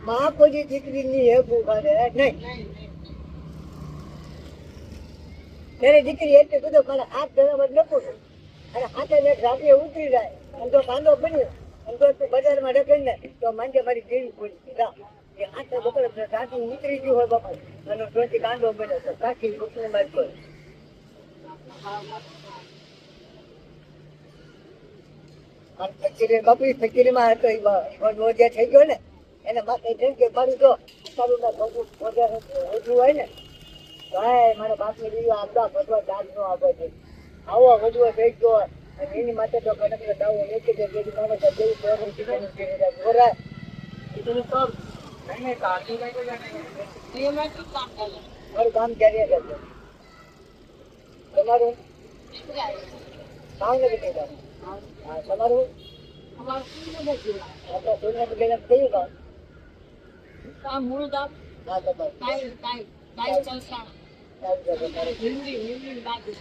માં કોઈ દીકરીની હે ભૂખાડે નહીં. ત્યારે દીકરી એટલે કીધું મારે હાથ ધરાવવા ન પૂછું અને હાથે ને રાત્રે ઉતરી જાય અને તો કાંદો બન્યો અને તો બજારમાં રખાઈ ને તો માંગે મારી દેવી પડી જા એ હાથે બપોરે કાકી ઉતરી ગયું હોય બાપા અને ટોચી કાંદો બન્યો તો કાકી બપોરે મારી કોઈ ફકીરી બાપુ ફકીરીમાં હતો એ મોજા થઈ ગયો ને એને માથે જેમ કે મારું તો તારું ના બધું મોજા ઓછું હોય ને ભાઈ મારા બાપને દીવા આપતા ભગવાન દાદ નો આપે છે આવો વધુ ભેગતો અને એની માથે તો કડક દાવો લેકે જે જેવી માણસ જેવું પ્રોગ્રામ કીધું કે ગોરા કીધું તો એને કાઢી નાખ્યો એમાં શું કામ કરે મારું કામ કર્યા કરજો તમારું કામ નથી કહેતા હા તમારું આપણા સોના બગેલા કયું કામ કામ મૂળ કામ હા તમારું કાઈ સંસ્થા હિન્દી બાજુ